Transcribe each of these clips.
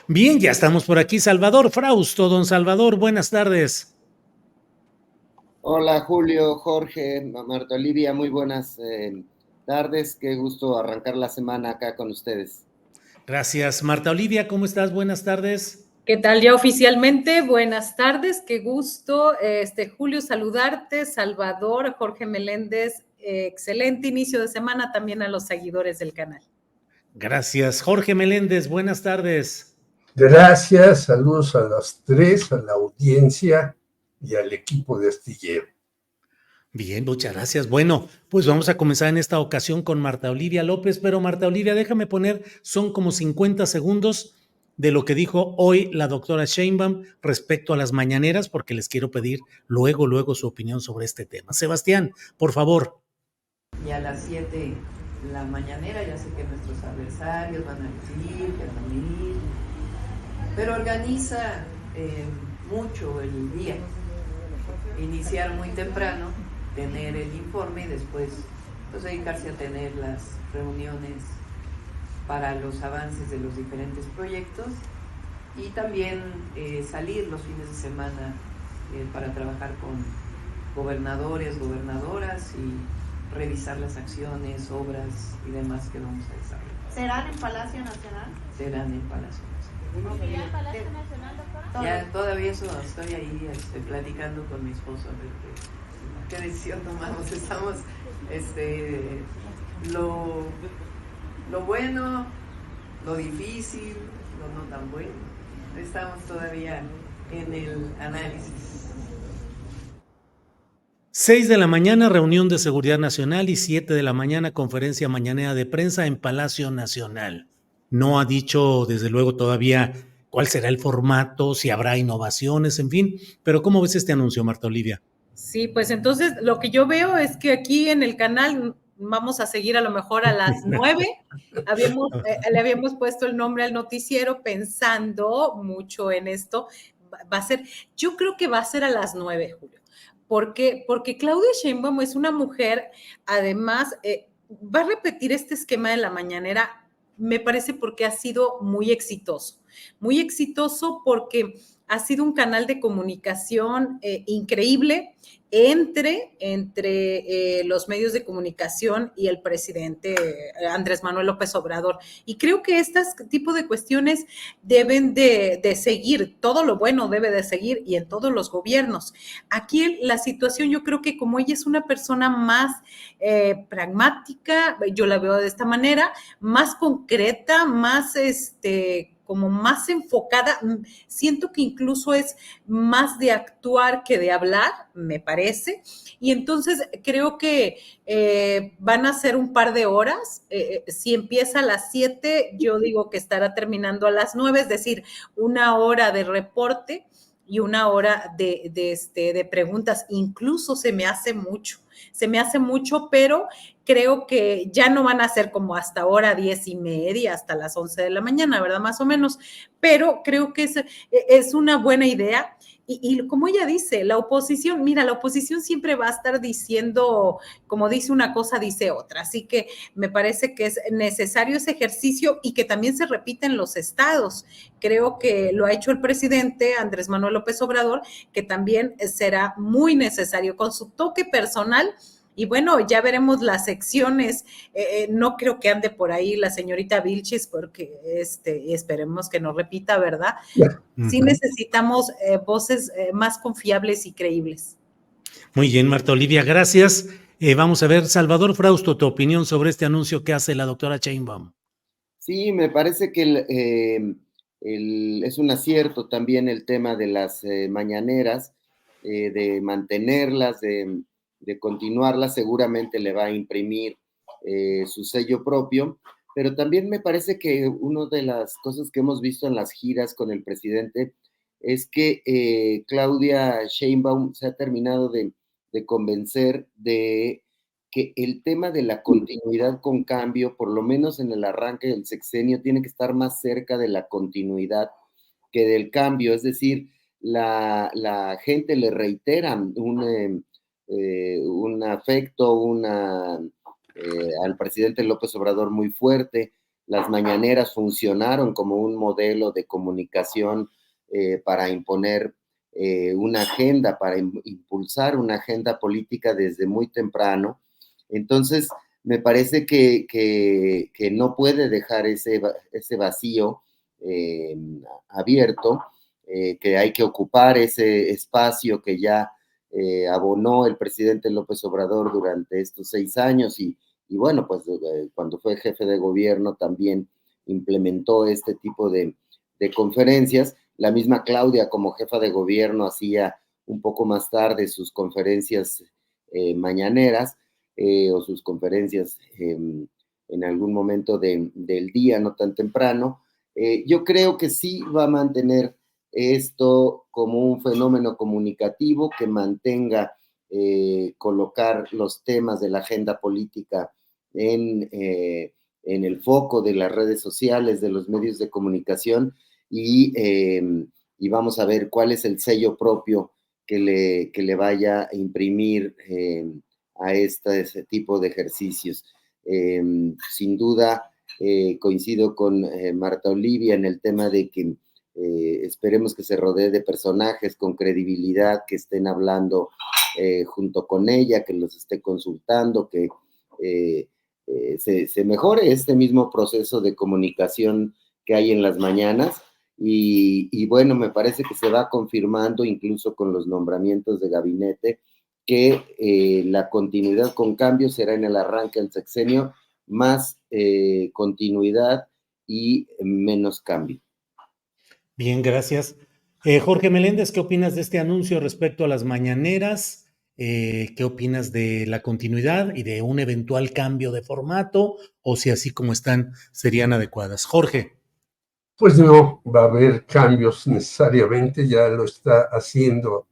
Bien, ya estamos por aquí. Salvador Frausto, don Salvador, buenas tardes. Hola Julio, Jorge, Marta Olivia, muy buenas tardes. Qué gusto arrancar la semana acá con ustedes. Gracias. Marta Olivia, ¿cómo estás? Buenas tardes. ¿Qué tal ya oficialmente? Buenas tardes, qué gusto, Julio, saludarte, Salvador, Jorge Meléndez, excelente inicio de semana también a los seguidores del canal. Gracias. Jorge Meléndez, buenas tardes. Gracias, saludos a las tres, a la audiencia y al equipo de Astillero. Bien, muchas gracias. Bueno, pues vamos a comenzar en esta ocasión con Marta Olivia López, pero Marta Olivia, déjame poner, son como 50 segundos de lo que dijo hoy la doctora Sheinbaum respecto a las mañaneras, porque les quiero pedir luego su opinión sobre este tema. Sebastián, por favor. Y a las 7 la mañanera, ya sé que nuestros adversarios van a decir que van a venir, pero organiza mucho el día. Iniciar muy temprano, tener el informe y después pues, dedicarse a tener las reuniones para los avances de los diferentes proyectos y también salir los fines de semana para trabajar con gobernadores, gobernadoras y revisar las acciones, obras y demás que vamos a desarrollar. ¿Serán en Palacio Nacional? Serán en Palacio Nacional. ¿Ya en Palacio Nacional, doctora? Ya todavía eso, estoy ahí platicando con mi esposo a ver qué decisión tomamos. Estamos, lo bueno, lo difícil, lo no tan bueno. Estamos todavía en el análisis. 6 de la mañana, reunión de Seguridad Nacional y 7 de la mañana, conferencia mañanera de prensa en Palacio Nacional. No ha dicho, desde luego, todavía cuál será el formato, si habrá innovaciones, en fin. Pero ¿cómo ves este anuncio, Marta Olivia? Sí, pues entonces lo que yo veo es que aquí en el canal vamos a seguir a lo mejor a las 9. Le habíamos puesto el nombre al noticiero pensando mucho en esto. Va a ser, yo creo que va a ser a las 9, Julio. Porque Claudia Sheinbaum es una mujer, además, va a repetir este esquema de la mañanera, me parece porque ha sido muy exitoso porque ha sido un canal de comunicación increíble entre los medios de comunicación y el presidente Andrés Manuel López Obrador. Y creo que este tipo de cuestiones deben de seguir, todo lo bueno debe de seguir y en todos los gobiernos. Aquí la situación, yo creo que como ella es una persona más pragmática, yo la veo de esta manera, más concreta, más como más enfocada, siento que incluso es más de actuar que de hablar, me parece, y entonces creo que van a ser un par de horas, si empieza a las 7, yo digo que estará terminando a las 9, es decir, una hora de reporte y una hora de preguntas, incluso se me hace mucho, pero creo que ya no van a ser como hasta ahora 10:30, hasta las 11 de la mañana, ¿verdad? Más o menos, pero creo que es una buena idea. Y como ella dice, la oposición siempre va a estar diciendo, como dice una cosa, dice otra. Así que me parece que es necesario ese ejercicio y que también se repite en los estados. Creo que lo ha hecho el presidente Andrés Manuel López Obrador, que también será muy necesario con su toque personal. Y bueno, ya veremos las secciones. No creo que ande por ahí la señorita Vilchis, porque esperemos que no repita, ¿verdad? Sí necesitamos voces más confiables y creíbles. Muy bien, Marta Olivia, gracias. Vamos a ver, Salvador Frausto, tu opinión sobre este anuncio que hace la doctora Sheinbaum. Sí, me parece que es un acierto también el tema de las mañaneras, de mantenerlas, de continuarlas, seguramente le va a imprimir su sello propio, pero también me parece que una de las cosas que hemos visto en las giras con el presidente es que Claudia Sheinbaum se ha terminado de convencer de que el tema de la continuidad con cambio, por lo menos en el arranque del sexenio, tiene que estar más cerca de la continuidad que del cambio. Es decir, la gente le reitera un afecto al presidente López Obrador muy fuerte, las mañaneras funcionaron como un modelo de comunicación para imponer una agenda, para impulsar una agenda política desde muy temprano. Entonces, me parece que no puede dejar ese vacío abierto, que hay que ocupar ese espacio que ya abonó el presidente López Obrador durante estos 6 años y bueno, pues cuando fue jefe de gobierno también implementó este tipo de conferencias. La misma Claudia como jefa de gobierno hacía un poco más tarde sus conferencias mañaneras o sus conferencias en algún momento del día, no tan temprano. Yo creo que sí va a mantener esto como un fenómeno comunicativo que mantenga colocar los temas de la agenda política en el foco de las redes sociales, de los medios de comunicación y vamos a ver cuál es el sello propio que le vaya a imprimir a ese tipo de ejercicios. Sin duda, coincido con Marta Olivia en el tema de que esperemos que se rodee de personajes con credibilidad, que estén hablando junto con ella, que los esté consultando, que se mejore este mismo proceso de comunicación que hay en las mañanas y bueno, me parece que se va confirmando incluso con los nombramientos de gabinete que la continuidad con cambios será en el arranque del sexenio, más continuidad y menos cambio. Bien, gracias. Jorge Meléndez, ¿qué opinas de este anuncio respecto a las mañaneras? ¿Qué opinas de la continuidad y de un eventual cambio de formato? O si así como están serían adecuadas. Jorge. Pues no va a haber cambios necesariamente, ya lo está haciendo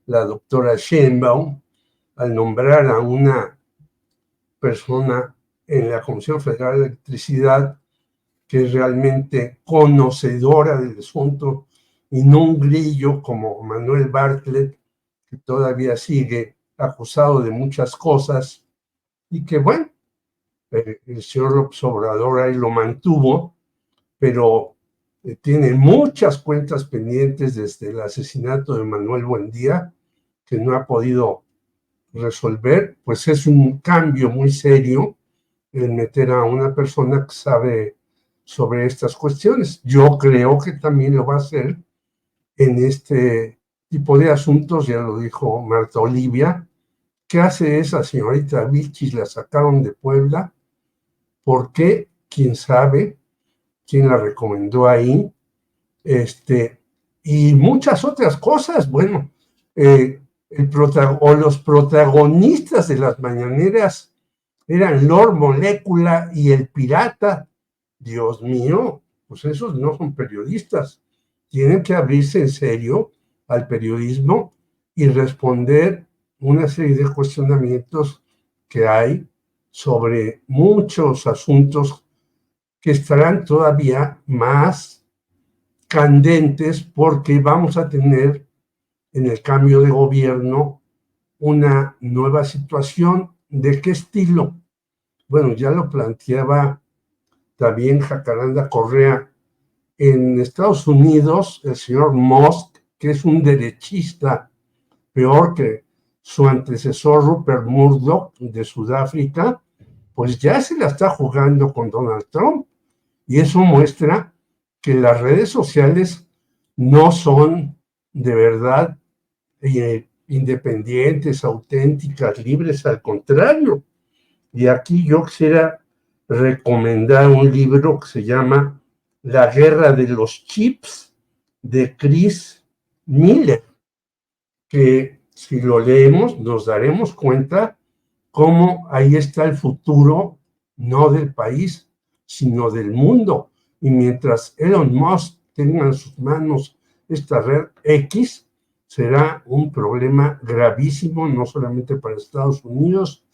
la doctora Sheinbaum al nombrar a una persona en la Comisión Federal de Electricidad que es realmente conocedora del asunto y no un grillo como Manuel Bartlett, que todavía sigue acusado de muchas cosas y que bueno, el señor López Obrador ahí lo mantuvo, pero tiene muchas cuentas pendientes desde el asesinato de Manuel Buendía que no ha podido resolver. Pues es un cambio muy serio el meter a una persona que sabe sobre estas cuestiones. Yo creo que también lo va a hacer en este tipo de asuntos, ya lo dijo Marta Olivia. ¿Qué hace esa señorita Vilchis? La sacaron de Puebla. ¿Por qué? ¿Quién sabe? ¿Quién la recomendó ahí? Y muchas otras cosas. Bueno, los protagonistas de las mañaneras eran Lord Molécula y el Pirata. Dios mío, pues esos no son periodistas. Tienen que abrirse en serio al periodismo y responder una serie de cuestionamientos que hay sobre muchos asuntos que estarán todavía más candentes porque vamos a tener en el cambio de gobierno una nueva situación. ¿De qué estilo? Bueno, ya lo planteaba también Jacaranda Correa. En Estados Unidos, el señor Musk, que es un derechista, peor que su antecesor Rupert Murdoch de Sudáfrica, pues ya se la está jugando con Donald Trump. Y eso muestra que las redes sociales no son de verdad independientes, auténticas, libres, al contrario. Y aquí yo quisiera recomendar un libro que se llama La guerra de los chips, de Chris Miller, que si lo leemos nos daremos cuenta cómo ahí está el futuro, no del país, sino del mundo. Y mientras Elon Musk tenga en sus manos esta red X, será un problema gravísimo, no solamente para Estados Unidos,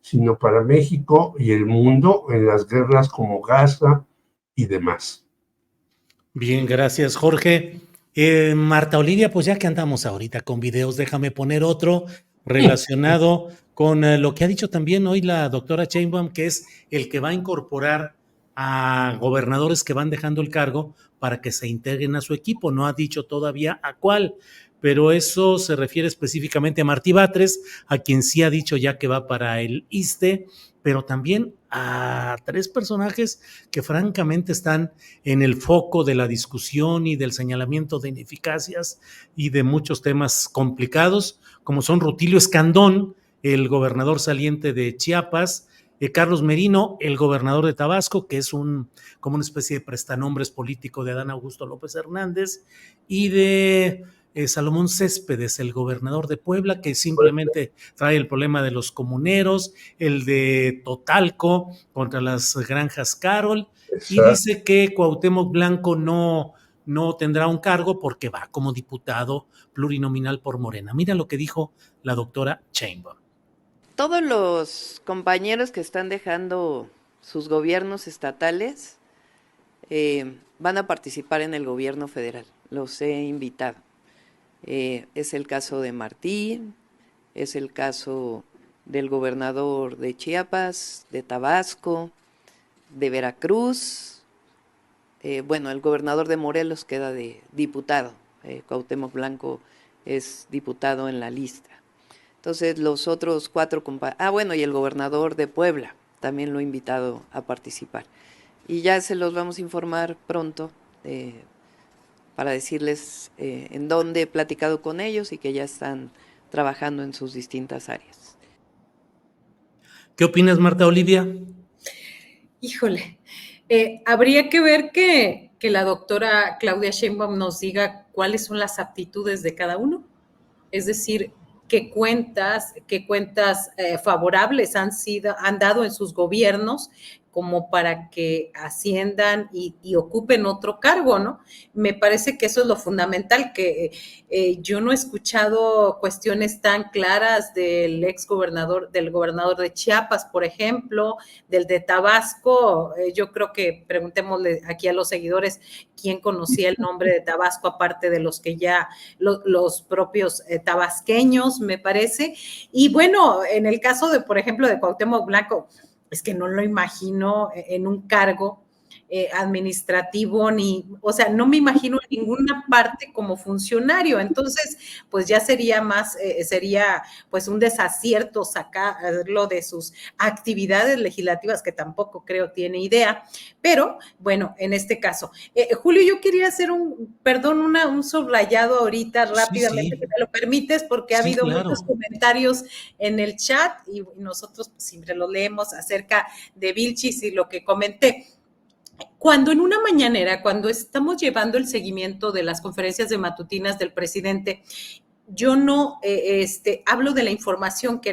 sino para México y el mundo en las guerras como Gaza y demás. Bien, gracias, Jorge. Marta Olivia, pues ya que andamos ahorita con videos, déjame poner otro relacionado con lo que ha dicho también hoy la doctora Sheinbaum, que es el que va a incorporar a gobernadores que van dejando el cargo para que se integren a su equipo. No ha dicho todavía a cuál, pero eso se refiere específicamente a Martí Batres, a quien sí ha dicho ya que va para el ISSSTE, pero también a 3 personajes que francamente están en el foco de la discusión y del señalamiento de ineficacias y de muchos temas complicados, como son Rutilio Escandón, el gobernador saliente de Chiapas, Carlos Merino, el gobernador de Tabasco, que es como una especie de prestanombres político de Adán Augusto López Hernández, y de Salomón Céspedes, el gobernador de Puebla, que simplemente trae el problema de los comuneros, el de Totalco contra las granjas Carol, y dice que Cuauhtémoc Blanco no tendrá un cargo porque va como diputado plurinominal por Morena. Mira lo que dijo la doctora Sheinbaum. Todos los compañeros que están dejando sus gobiernos estatales van a participar en el gobierno federal. Los he invitado. Es el caso de Martí, es el caso del gobernador de Chiapas, de Tabasco, de Veracruz. Bueno, el gobernador de Morelos queda de diputado. Cuauhtémoc Blanco es diputado en la lista. Entonces los otros 4 compañeros, bueno, y el gobernador de Puebla también lo he invitado a participar. Y ya se los vamos a informar pronto para decirles en dónde he platicado con ellos y que ya están trabajando en sus distintas áreas. ¿Qué opinas, Marta Olivia? Híjole, habría que ver que la doctora Claudia Sheinbaum nos diga cuáles son las aptitudes de cada uno. Es decir, qué cuentas favorables han dado en sus gobiernos como para que asciendan y ocupen otro cargo, ¿no? Me parece que eso es lo fundamental, que yo no he escuchado cuestiones tan claras del gobernador de Chiapas, por ejemplo, del de Tabasco. Yo creo que preguntémosle aquí a los seguidores quién conocía el nombre de Tabasco, aparte de los que ya, los propios tabasqueños, me parece. Y bueno, en el caso de, por ejemplo, de Cuauhtémoc Blanco, es que no lo imagino en un cargo administrativo, o sea, no me imagino en ninguna parte como funcionario. Entonces, pues ya sería pues un desacierto sacarlo de sus actividades legislativas, que tampoco creo tiene idea. Pero, bueno, en este caso, Julio, yo quería hacer un subrayado ahorita rápidamente, si me lo permites, porque ha habido muchos comentarios en el chat y nosotros pues, siempre lo leemos acerca de Vilchis y lo que comenté. Cuando en una mañanera, cuando estamos llevando el seguimiento de las conferencias de matutinas del presidente, yo no hablo de la información que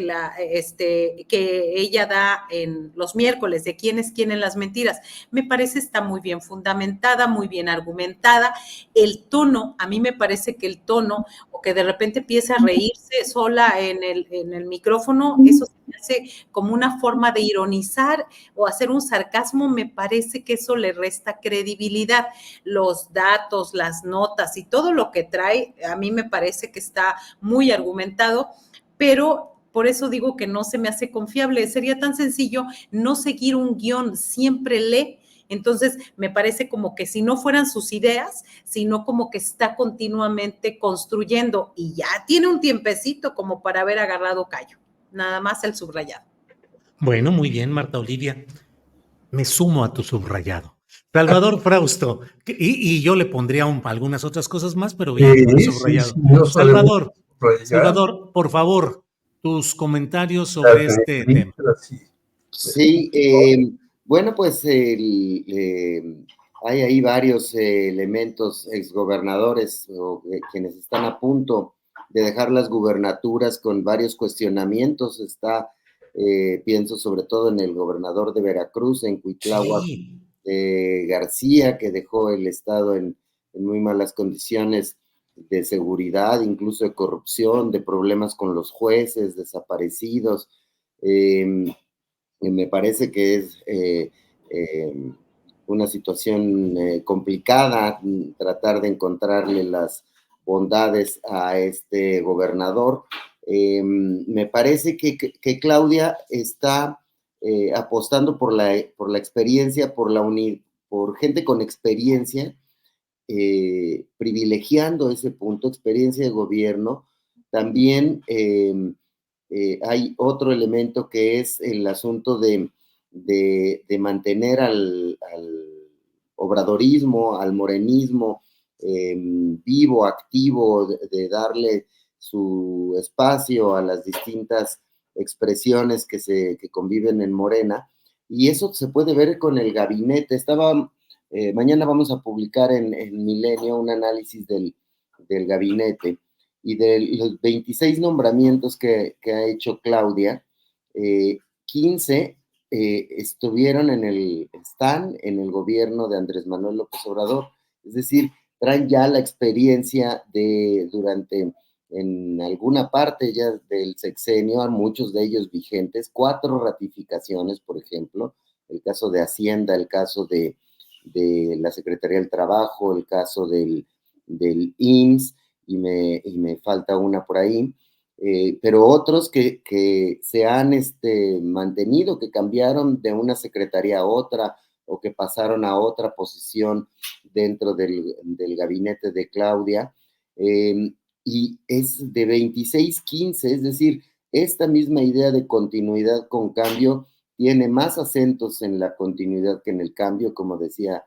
ella da en los miércoles, de quién es quién en las mentiras. Me parece está muy bien fundamentada, muy bien argumentada. El tono, a mí me parece que el tono, o que de repente empieza a reírse sola en el micrófono, eso se me hace como una forma de ironizar o hacer un sarcasmo. Me parece que eso le resta credibilidad. Los datos, las notas y todo lo que trae, a mí me parece que está muy argumentado, pero por eso digo que no se me hace confiable. Sería tan sencillo no seguir un guión, siempre lee. Entonces, me parece como que si no fueran sus ideas, sino como que está continuamente construyendo y ya tiene un tiempecito como para haber agarrado callo. Nada más el subrayado. Bueno, muy bien, Marta Olivia. Me sumo a tu subrayado. Salvador Frausto, y yo le pondría algunas otras cosas más, pero bien, subrayado. Salvador, por favor, tus comentarios sobre este tema. Sí, bueno, pues hay ahí varios elementos, exgobernadores o quienes están a punto de dejar las gubernaturas con varios cuestionamientos. Pienso sobre todo en el gobernador de Veracruz, en Cuitláhuac García, que dejó el estado en muy malas condiciones de seguridad, incluso de corrupción, de problemas con los jueces, desaparecidos. Me parece que es una situación complicada tratar de encontrarle las bondades a este gobernador. Me parece que Claudia está apostando por la experiencia, por gente con experiencia, privilegiando ese punto, experiencia de gobierno. También hay otro elemento que es el asunto de mantener al obradorismo, al morenismo vivo, activo, de darle su espacio a las distintas expresiones que conviven en Morena, y eso se puede ver con el gabinete. Mañana vamos a publicar en Milenio un análisis del gabinete, y de los 26 nombramientos que ha hecho Claudia, 15 están en el gobierno de Andrés Manuel López Obrador, es decir, traen ya la experiencia en alguna parte ya del sexenio, a muchos de ellos vigentes, 4 ratificaciones, por ejemplo, el caso de Hacienda, el caso de la Secretaría del Trabajo, el caso del IMSS, y me falta una por ahí, pero otros que se han mantenido, que cambiaron de una secretaría a otra, o que pasaron a otra posición dentro del gabinete de Claudia, y es de 26-15, es decir, esta misma idea de continuidad con cambio tiene más acentos en la continuidad que en el cambio, como decía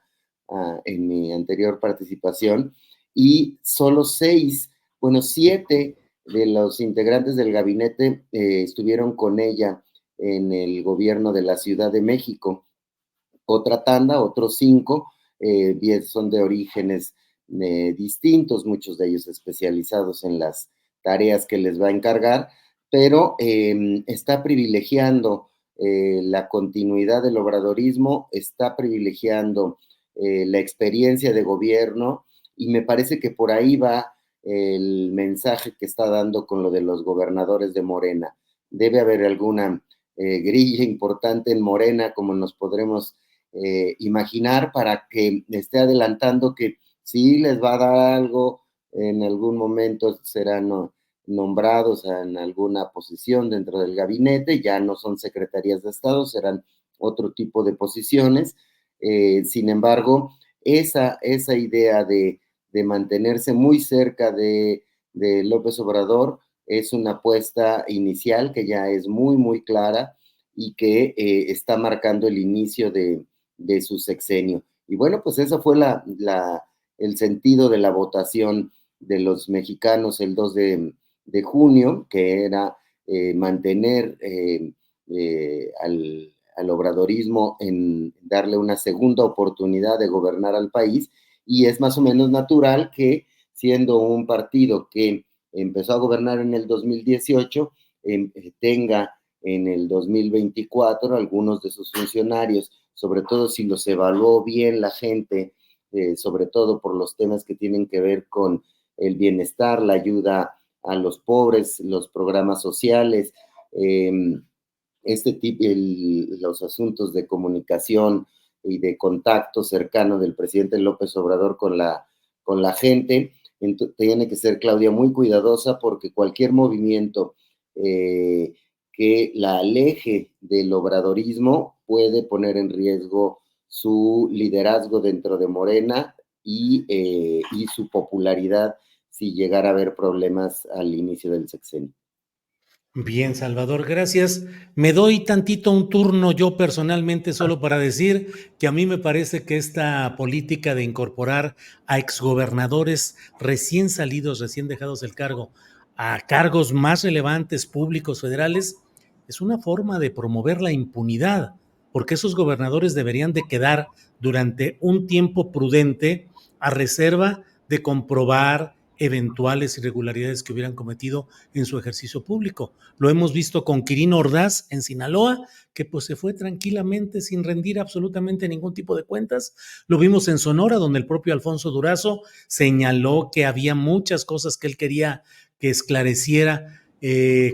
en mi anterior participación, y solo 7 de los integrantes del gabinete estuvieron con ella en el gobierno de la Ciudad de México. Otra tanda, otros 5, son de orígenes distintos, muchos de ellos especializados en las tareas que les va a encargar, pero está privilegiando la continuidad del obradorismo, está privilegiando la experiencia de gobierno, y me parece que por ahí va el mensaje que está dando con lo de los gobernadores de Morena. Debe haber alguna grilla importante en Morena, como nos podremos imaginar, para que esté adelantando que si les va a dar algo, en algún momento serán nombrados en alguna posición dentro del gabinete, ya no son secretarías de Estado, serán otro tipo de posiciones. Sin embargo, esa idea de mantenerse muy cerca de López Obrador es una apuesta inicial que ya es muy, muy clara, y que está marcando el inicio de su sexenio. Y bueno, pues eso fue el sentido de la votación de los mexicanos el 2 de junio, que era mantener al obradorismo, en darle una segunda oportunidad de gobernar al país, y es más o menos natural que, siendo un partido que empezó a gobernar en el 2018, tenga en el 2024 algunos de sus funcionarios, sobre todo si los evaluó bien la gente, sobre todo por los temas que tienen que ver con el bienestar, la ayuda a los pobres, los programas sociales, los asuntos de comunicación y de contacto cercano del presidente López Obrador con la gente. Entonces, tiene que ser Claudia muy cuidadosa, porque cualquier movimiento que la aleje del obradorismo puede poner en riesgo su liderazgo dentro de Morena y su popularidad si llegara a haber problemas al inicio del sexenio. Bien, Salvador, gracias. Me doy tantito un turno yo personalmente, solo para decir que a mí me parece que esta política de incorporar a exgobernadores recién salidos, recién dejados el cargo, a cargos más relevantes públicos federales, es una forma de promover la impunidad, porque esos gobernadores deberían de quedar durante un tiempo prudente a reserva de comprobar eventuales irregularidades que hubieran cometido en su ejercicio público. Lo hemos visto con Quirino Ordaz en Sinaloa, que pues se fue tranquilamente sin rendir absolutamente ningún tipo de cuentas. Lo vimos en Sonora, donde el propio Alfonso Durazo señaló que había muchas cosas que él quería que esclareciera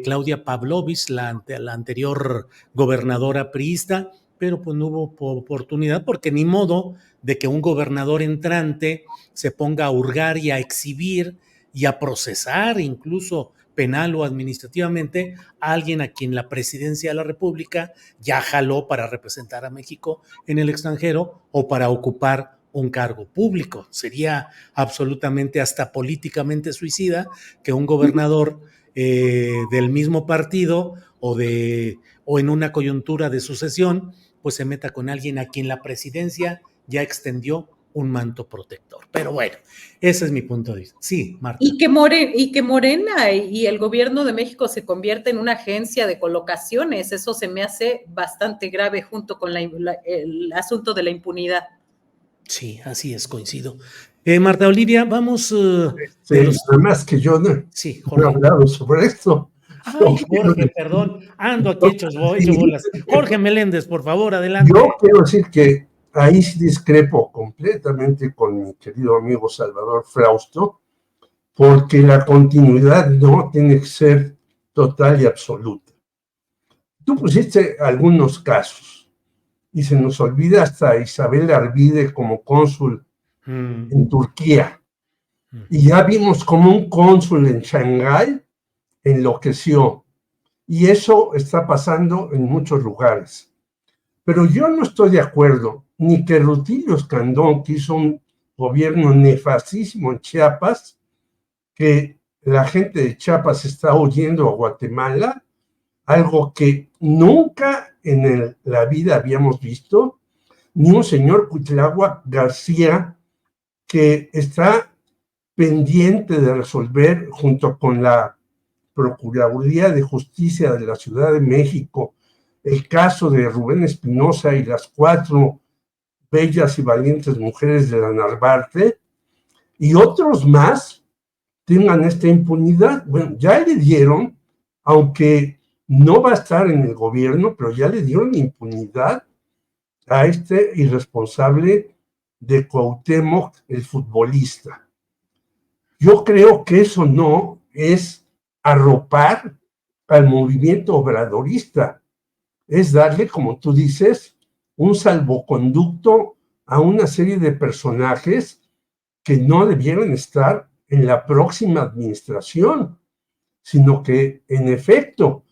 Claudia Pavlovich, la anterior gobernadora priista, pero pues no hubo oportunidad, porque ni modo de que un gobernador entrante se ponga a hurgar y a exhibir y a procesar incluso penal o administrativamente a alguien a quien la presidencia de la República ya jaló para representar a México en el extranjero o para ocupar un cargo público. Sería absolutamente hasta políticamente suicida que un gobernador del mismo partido o en una coyuntura de sucesión, pues se meta con alguien a quien la presidencia ya extendió un manto protector. Pero bueno, ese es mi punto de vista. Sí, Marta. Y que Morena y el gobierno de México se convierta en una agencia de colocaciones, eso se me hace bastante grave junto con el asunto de la impunidad. Sí, así es, coincido. Marta Olivia, vamos... Nada más que yo no sí, he hablado sobre esto. Ay, Jorge, perdón, ando aquí hecho bolas. Jorge Meléndez, por favor, adelante. Yo quiero decir que ahí discrepo completamente con mi querido amigo Salvador Frausto, porque la continuidad no tiene que ser total y absoluta. Tú pusiste algunos casos y se nos olvida hasta Isabel Arvide como cónsul en Turquía. Y ya vimos como un cónsul en Shanghái enloqueció. Y eso está pasando en muchos lugares. Pero yo no estoy de acuerdo ni que Rutilio Escandón, que hizo un gobierno nefastísimo en Chiapas, que la gente de Chiapas está huyendo a Guatemala, algo que nunca en la vida habíamos visto, ni un señor Cuitláhuac García que está pendiente de resolver junto con la Procuraduría de Justicia de la Ciudad de México el caso de Rubén Espinosa y las 4 bellas y valientes mujeres de la Narvarte, y otros más tengan esta impunidad. Bueno, ya le dieron, aunque no va a estar en el gobierno, pero ya le dieron impunidad a este irresponsable de Cuauhtémoc, el futbolista. Yo creo que eso no es arropar al movimiento obradorista, es darle, como tú dices, un salvoconducto a una serie de personajes que no debieran estar en la próxima administración, sino que, en efecto,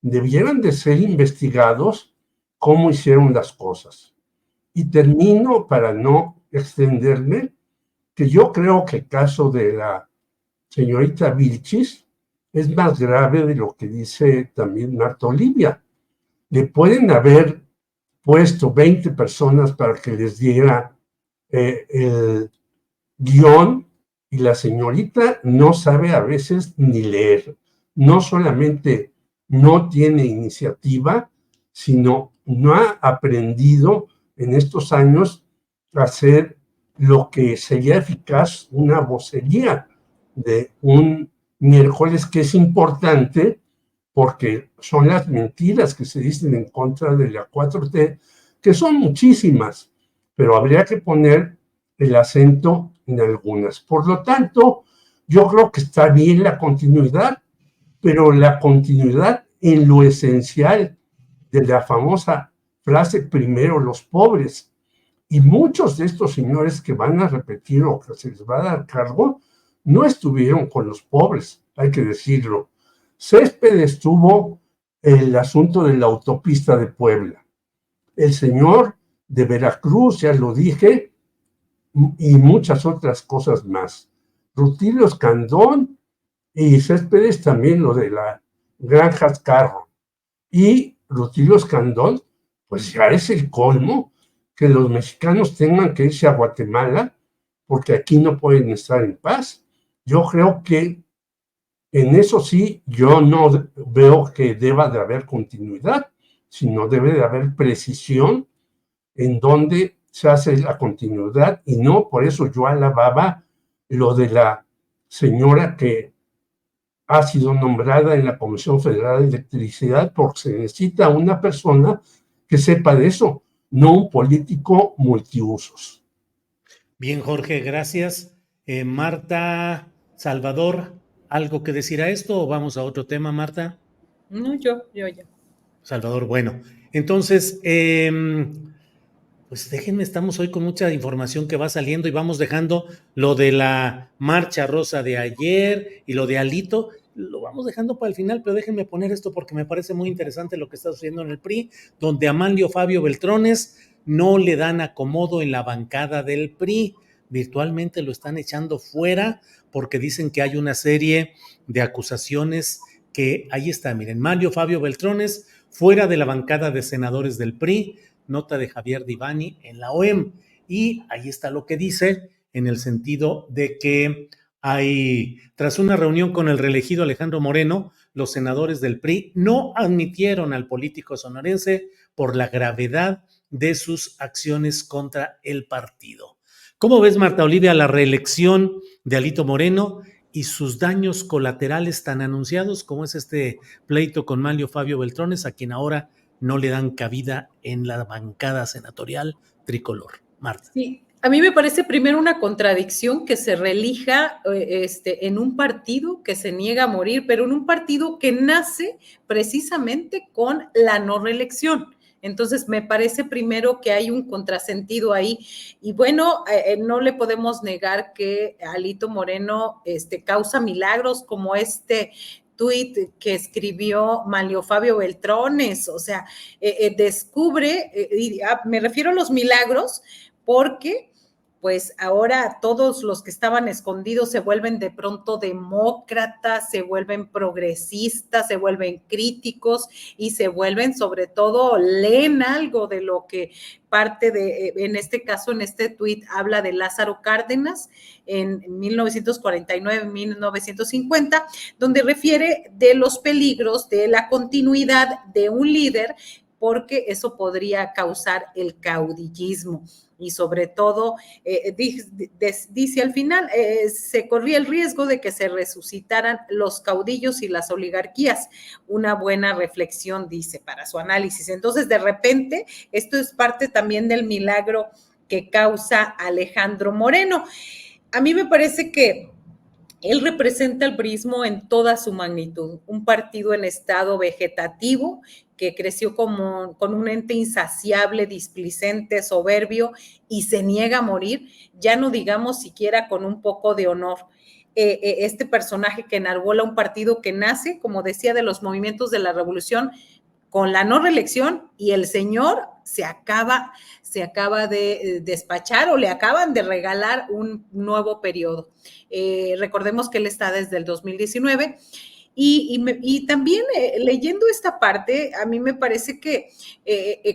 debieran de ser investigados cómo hicieron las cosas. Y termino, para no extenderme, que yo creo que el caso de la señorita Vilchis es más grave de lo que dice también Marta Olivia. Le pueden haber puesto 20 personas para que les diera el guión y la señorita no sabe a veces ni leer. No solamente no tiene iniciativa, sino no ha aprendido en estos años a hacer lo que sería eficaz una vocería de un miércoles, que es importante porque son las mentiras que se dicen en contra de la 4T, que son muchísimas, pero habría que poner el acento en algunas. Por lo tanto, yo creo que está bien la continuidad, pero la continuidad en lo esencial de la famosa frase primero los pobres. Y muchos de estos señores que van a repetir o que se les va a dar cargo, no estuvieron con los pobres, hay que decirlo. Céspedes tuvo el asunto de la autopista de Puebla. El señor de Veracruz, ya lo dije, y muchas otras cosas más. Rutilio Escandón y Céspedes también lo de la Granjas Carro. Y Rutilio Escandón, pues ya es el colmo que los mexicanos tengan que irse a Guatemala porque aquí no pueden estar en paz. Yo creo que en eso sí, yo no veo que deba de haber continuidad, sino debe de haber precisión en donde se hace la continuidad, y no, por eso yo alababa lo de la señora que ha sido nombrada en la Comisión Federal de Electricidad, porque se necesita una persona que sepa de eso, no un político multiusos. Bien, Jorge, gracias. Marta, Salvador, ¿algo que decir a esto o vamos a otro tema, Marta? No, yo. Salvador, bueno, entonces, pues déjenme, estamos hoy con mucha información que va saliendo y vamos dejando lo de la marcha rosa de ayer y lo de Alito, lo vamos vamos dejando para el final, pero déjenme poner esto porque me parece muy interesante lo que está sucediendo en el PRI, donde a Manlio Fabio Beltrones no le dan acomodo en la bancada del PRI, virtualmente lo están echando fuera porque dicen que hay una serie de acusaciones que, ahí está, miren, Manlio Fabio Beltrones fuera de la bancada de senadores del PRI, nota de Javier Divani en la OEM, y ahí está lo que dice en el sentido de que tras una reunión con el reelegido Alejandro Moreno, los senadores del PRI no admitieron al político sonorense por la gravedad de sus acciones contra el partido. ¿Cómo ves, Marta Olivia, la reelección de Alito Moreno y sus daños colaterales tan anunciados como es este pleito con Manlio Fabio Beltrones, a quien ahora no le dan cabida en la bancada senatorial tricolor? Marta. Sí, a mí me parece primero una contradicción que se reelija en un partido que se niega a morir, pero en un partido que nace precisamente con la no reelección. Entonces, me parece primero que hay un contrasentido ahí. Y bueno, no le podemos negar que Alito Moreno causa milagros como tuit que escribió Manlio Fabio Beltrones. O sea, descubre, me refiero a los milagros, porque pues ahora todos los que estaban escondidos se vuelven de pronto demócratas, se vuelven progresistas, se vuelven críticos y se vuelven, sobre todo, leen algo de lo que parte de, en este caso, en este tuit, habla de Lázaro Cárdenas en 1949-1950, donde refiere de los peligros de la continuidad de un líder, porque eso podría causar el caudillismo. Y sobre todo, dice al final, se corría el riesgo de que se resucitaran los caudillos y las oligarquías. Una buena reflexión, dice, para su análisis. Entonces, de repente, esto es parte también del milagro que causa Alejandro Moreno. A mí me parece que él representa el priismo en toda su magnitud, un partido en estado vegetativo que creció con un ente insaciable, displicente, soberbio y se niega a morir, ya no digamos siquiera con un poco de honor. Este personaje que enarbola un partido que nace, como decía, de los movimientos de la revolución, con la no reelección, y el señor se acaba de despachar o le acaban de regalar un nuevo periodo. Recordemos que él está desde el 2019 y también leyendo esta parte, a mí me parece que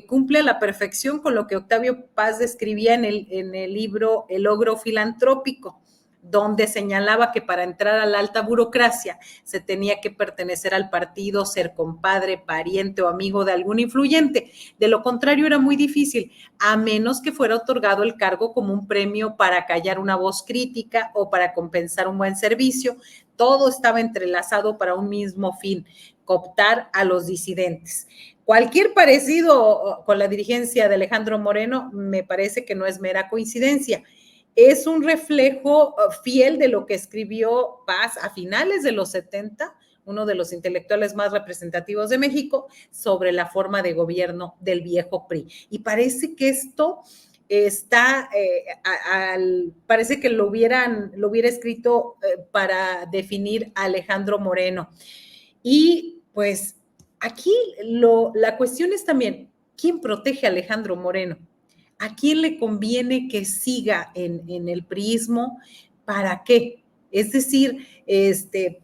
cumple a la perfección con lo que Octavio Paz describía en el libro El Ogro Filantrópico, donde señalaba que para entrar a la alta burocracia se tenía que pertenecer al partido, ser compadre, pariente o amigo de algún influyente. De lo contrario era muy difícil, a menos que fuera otorgado el cargo como un premio para callar una voz crítica o para compensar un buen servicio. Todo estaba entrelazado para un mismo fin, cooptar a los disidentes. Cualquier parecido con la dirigencia de Alejandro Moreno me parece que no es mera coincidencia. Es un reflejo fiel de lo que escribió Paz a finales de los 70, uno de los intelectuales más representativos de México, sobre la forma de gobierno del viejo PRI. Y parece que esto está, parece que lo hubiera escrito para definir a Alejandro Moreno. Y pues aquí la cuestión es también, ¿quién protege a Alejandro Moreno? ¿A quién le conviene que siga en el priismo? ¿Para qué? Es decir,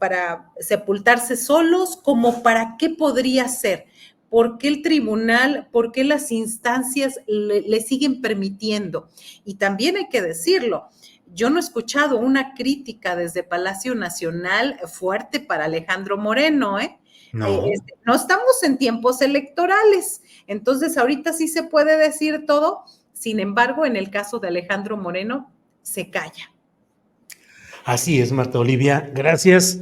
para sepultarse solos, ¿como para qué podría ser? ¿Por qué el tribunal, por qué las instancias le siguen permitiendo? Y también hay que decirlo, yo no he escuchado una crítica desde Palacio Nacional fuerte para Alejandro Moreno, ¿eh? No. No estamos en tiempos electorales, entonces ahorita sí se puede decir todo. Sin embargo, en el caso de Alejandro Moreno, se calla. Así es, Marta Olivia. Gracias.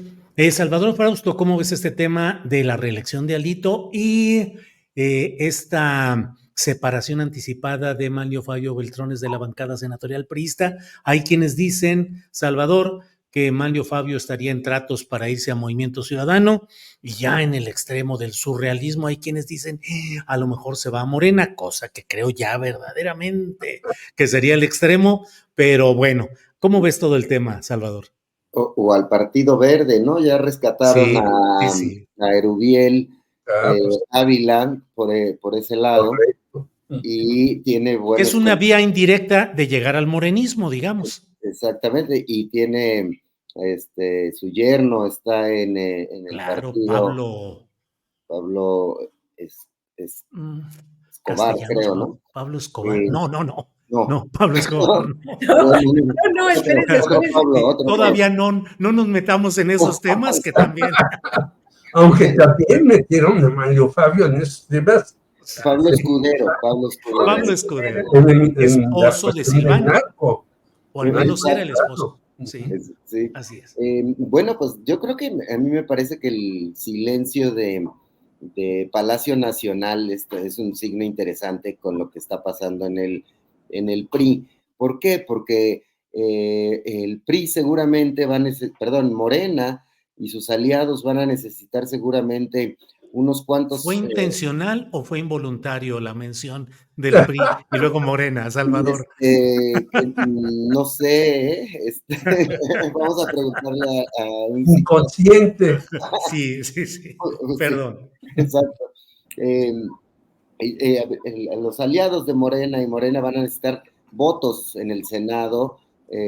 Salvador Frausto, ¿cómo ves este tema de la reelección de Alito y esta separación anticipada de Manlio Fabio Beltrones de la bancada senatorial priista? Hay quienes dicen, Salvador, que Manlio Fabio estaría en tratos para irse a Movimiento Ciudadano, y ya en el extremo del surrealismo hay quienes dicen, a lo mejor se va a Morena, cosa que creo ya verdaderamente que sería el extremo, pero bueno, ¿cómo ves todo el tema, Salvador? o al Partido Verde, ¿no? Ya rescataron Sí. a Erubiel Pues, Ávila por ese lado, correcto. y tiene Es buenos una vía indirecta de llegar al morenismo, digamos. exactamente, y tiene su yerno está en el Claro, partido, Pablo es- es- mm, Escobar, Castellanos, creo, ¿no? Pablo Escobar. Eh, No, no, Pablo Escobar, no. no, no, no, No, espérense, otro espérense. Pablo, otro Pablo. Todavía no nos metamos en esos temas que también. Aunque también metieron a Manlio Fabio en esos temas. Pablo Escudero, Pablo Escudero, En la esposo de cuestión del Silvana, narco. o al menos era el esposo. Exacto. Sí, Sí. así es. Bueno, pues yo creo que a mí me parece que el silencio de Palacio Nacional es un signo interesante con lo que está pasando en el PRI. ¿Por qué? Porque el PRI seguramente Morena y sus aliados van a necesitar seguramente unos cuantos... ¿Fue intencional o fue involuntario la mención del PRI y luego Morena, Salvador? No sé, vamos a preguntarle a un Inconsciente. Sí, perdón. Exacto. Los aliados de Morena y Morena van a necesitar votos en el Senado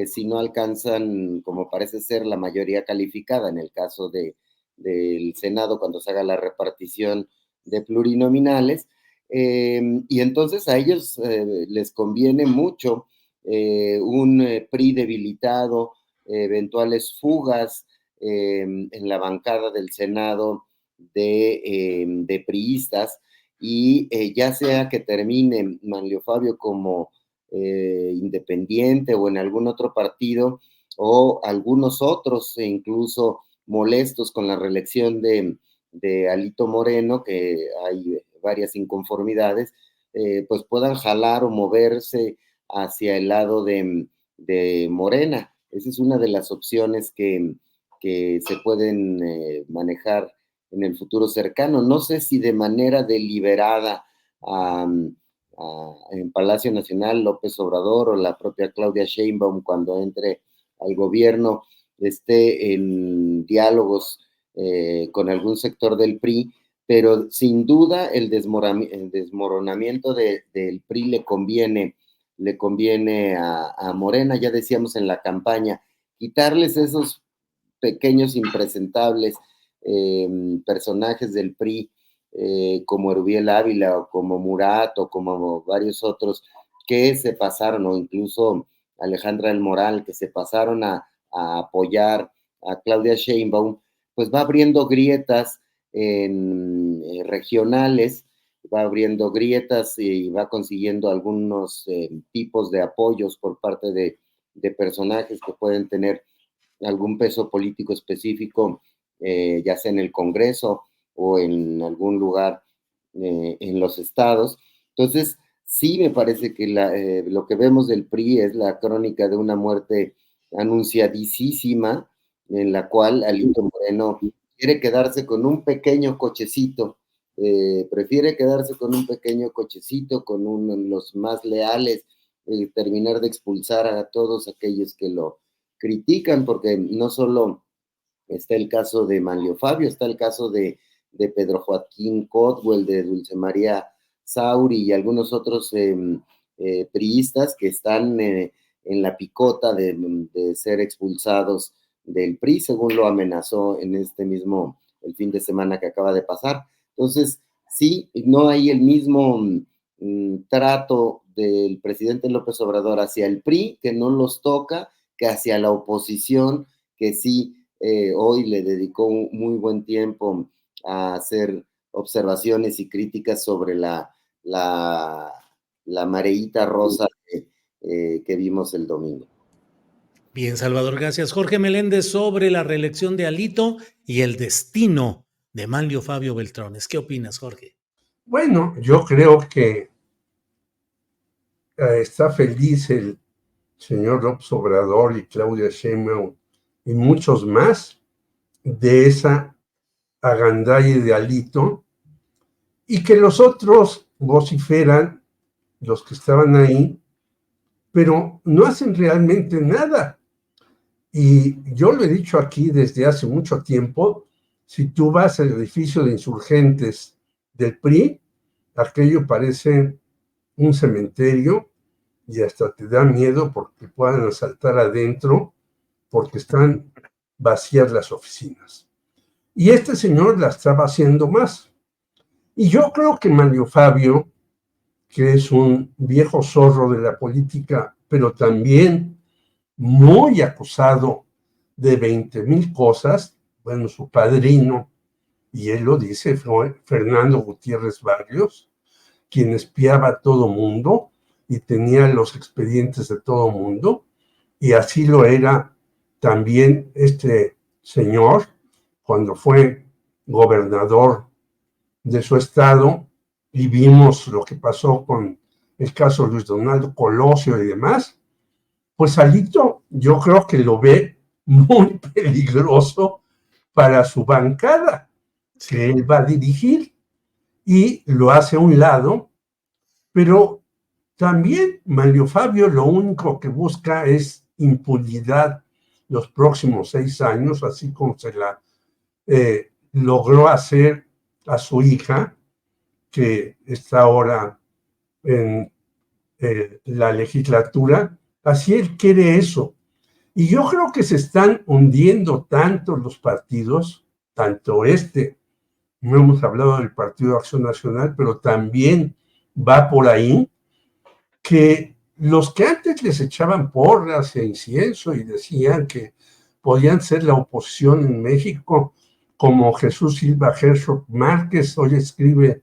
si no alcanzan, como parece ser, la mayoría calificada en el caso del Senado cuando se haga la repartición de plurinominales. Y entonces a ellos les conviene mucho un PRI debilitado, eventuales fugas en la bancada del Senado de priistas, y ya sea que termine Manlio Fabio como independiente o en algún otro partido, o algunos otros incluso molestos con la reelección de Alito Moreno, que hay varias inconformidades, pues puedan jalar o moverse hacia el lado de Morena. Esa es una de las opciones que se pueden manejar en el futuro cercano. No sé si de manera deliberada en Palacio Nacional López Obrador o la propia Claudia Sheinbaum, cuando entre al gobierno, esté en diálogos con algún sector del PRI, pero sin duda el desmoronamiento del PRI le conviene a Morena. Ya decíamos en la campaña, quitarles esos pequeños impresentables personajes del PRI, como Erubiel Ávila o como Murat o como varios otros que se pasaron, o incluso Alejandra del Moral, que se pasaron a apoyar a Claudia Sheinbaum, pues va abriendo grietas regionales, va abriendo grietas y va consiguiendo algunos tipos de apoyos por parte de personajes que pueden tener algún peso político específico, ya sea en el Congreso o en algún lugar en los estados. Entonces, sí me parece que lo que vemos del PRI es la crónica de una muerte anunciadísima, en la cual Alito Moreno quiere quedarse con un pequeño cochecito, prefiere quedarse con un pequeño cochecito, con los más leales, terminar de expulsar a todos aquellos que lo critican, porque no solo está el caso de Manlio Fabio, está el caso de Pedro Joaquín Cotwell, de Dulce María Sauri y algunos otros priistas que están en la picota de ser expulsados del PRI, según lo amenazó en el fin de semana que acaba de pasar. Entonces, sí, no hay el mismo trato del presidente López Obrador hacia el PRI, que no los toca, que hacia la oposición, que sí hoy le dedicó un muy buen tiempo a hacer observaciones y críticas sobre la mareíta rosa que vimos el domingo. Bien, Salvador, gracias. Jorge Meléndez, sobre la reelección de Alito y el destino de Manlio Fabio Beltrones. ¿Qué opinas, Jorge? Bueno, yo creo que está feliz el señor López Obrador y Claudia Sheinbaum y muchos más de esa agandalle de Alito, y que los otros vociferan, los que estaban ahí, pero no hacen realmente nada. Y yo lo he dicho aquí desde hace mucho tiempo, si tú vas al edificio de insurgentes del PRI, aquello parece un cementerio y hasta te da miedo porque puedan asaltar adentro porque están vacías las oficinas. Y este señor la estaba haciendo más. Y yo creo que Mario Fabio, que es un viejo zorro de la política, pero también muy acusado de 20,000 cosas, bueno, su padrino, y él lo dice, fue Fernando Gutiérrez Barrios, quien espiaba a todo mundo y tenía los expedientes de todo mundo, y así lo era también este señor cuando fue gobernador de su estado, y vimos lo que pasó con el caso Luis Donaldo Colosio y demás, pues Alito yo creo que lo ve muy peligroso para su bancada que él va a dirigir y lo hace a un lado, pero también Mario Fabio lo único que busca es impunidad los próximos 6 años, así como se la logró hacer a su hija, que está ahora en la legislatura, así él quiere eso. Y yo creo que se están hundiendo tanto los partidos, tanto no hemos hablado del Partido de Acción Nacional, pero también va por ahí, que los que antes les echaban porras e incienso y decían que podían ser la oposición en México, como Jesús Silva Herzog Márquez, hoy escribe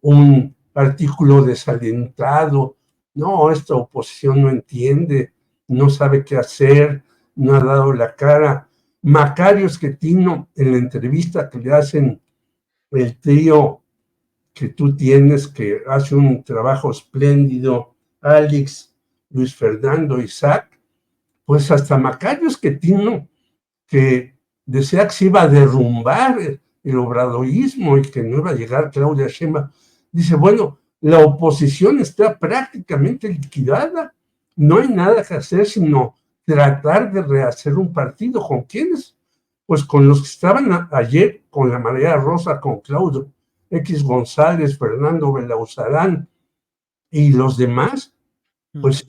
un artículo desalentado, no, esta oposición no entiende, no sabe qué hacer, no ha dado la cara. Macario Schettino, en la entrevista que le hacen el trío que tú tienes, que hace un trabajo espléndido, Alex, Luis Fernando, Isaac, pues hasta Macario Schettino, que decía que se iba a derrumbar el obradorismo y que no iba a llegar Claudia Sheinbaum, dice, bueno, la oposición está prácticamente liquidada, no hay nada que hacer sino tratar de rehacer un partido. ¿Con quiénes? Pues con los que estaban ayer, con la Marea Rosa, con Claudio X González, Fernando Belauzarán y los demás, pues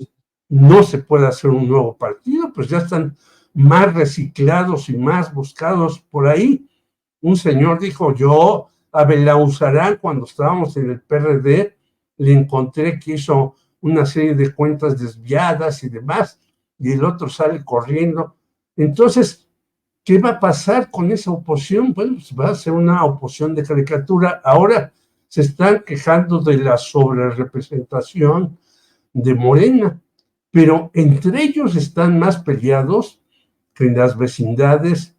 no se puede hacer un nuevo partido, pues ya están más reciclados y más buscados por ahí. Un señor dijo, yo a Belauzarán, cuando estábamos en el PRD, le encontré que hizo una serie de cuentas desviadas y demás, y el otro sale corriendo. Entonces, ¿qué va a pasar con esa oposición? Bueno, pues va a ser una oposición de caricatura. Ahora se están quejando de la sobrerepresentación de Morena, pero entre ellos están más peleados que en las vecindades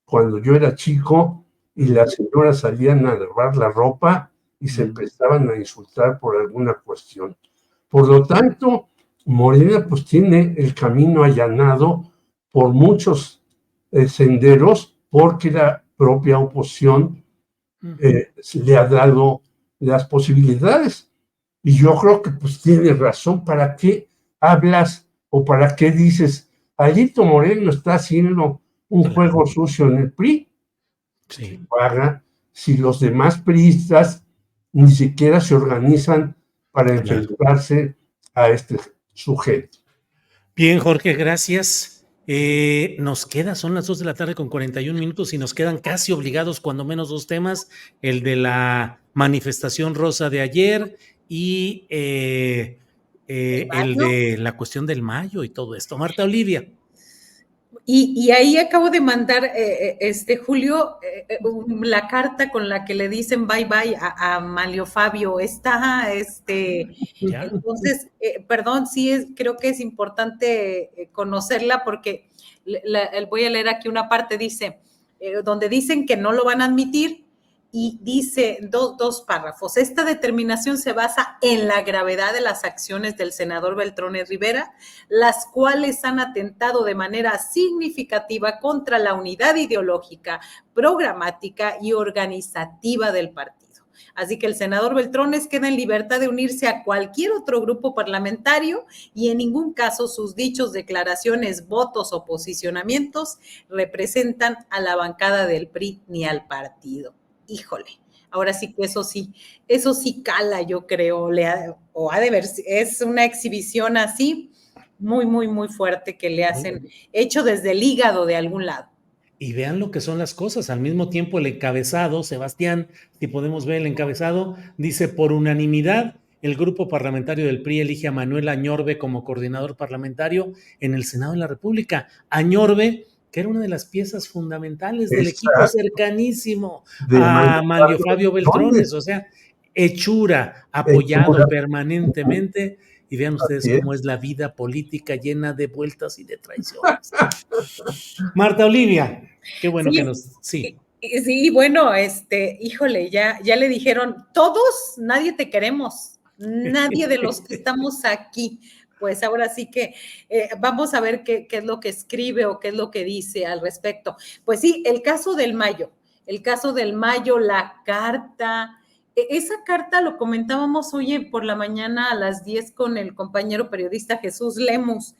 cuando yo era chico y las señoras salían a lavar la ropa y se empezaban a insultar por alguna cuestión. Por lo tanto, Morena pues tiene el camino allanado por muchos senderos porque la propia oposición le ha dado las posibilidades. Y yo creo que pues tiene razón. ¿Para qué hablas o para qué dices, Alito Moreno está haciendo un juego sucio en el PRI? Sí. Paga si los demás priistas ni siquiera se organizan para enfrentarse a este sujeto. Bien, Jorge, gracias. Nos queda, son las 2 de la tarde con 41 minutos y nos quedan casi obligados cuando menos 2 temas, el de la manifestación rosa de ayer y el de la cuestión del mayo y todo esto. Marta Olivia. Y ahí acabo de mandar, Julio, la carta con la que le dicen bye bye a Mario Fabio. Está, entonces, perdón, sí, creo que es importante conocerla porque voy a leer aquí una parte, dice, donde dicen que no lo van a admitir. Y dice dos párrafos. Esta determinación se basa en la gravedad de las acciones del senador Beltrones Rivera, las cuales han atentado de manera significativa contra la unidad ideológica, programática y organizativa del partido. Así que el senador Beltrones queda en libertad de unirse a cualquier otro grupo parlamentario y en ningún caso sus dichos, declaraciones, votos o posicionamientos representan a la bancada del PRI ni al partido. Híjole, ahora sí que eso sí cala, yo creo, o ha de ver, es una exhibición así muy, muy, muy fuerte que le hacen, hecho desde el hígado de algún lado. Y vean lo que son las cosas. Al mismo tiempo, el encabezado, Sebastián, si podemos ver el encabezado, dice: por unanimidad, el grupo parlamentario del PRI elige a Manuel Añorbe como coordinador parlamentario en el Senado de la República. Añorbe, que era una de las piezas fundamentales del equipo cercanísimo a Manlio Fabio Beltrones, o sea, hechura, apoyado permanentemente. Y vean ustedes cómo es la vida política, llena de vueltas y de traiciones. Marta Olivia, qué bueno que nos... Sí. Sí, bueno, híjole, ya le dijeron, todos, nadie te queremos, nadie de los que estamos aquí. Pues ahora sí que vamos a ver qué es lo que escribe o qué es lo que dice al respecto. Pues sí, el caso del Mayo, la carta... Esa carta lo comentábamos hoy por la mañana a las 10 con el compañero periodista Jesús Lemus.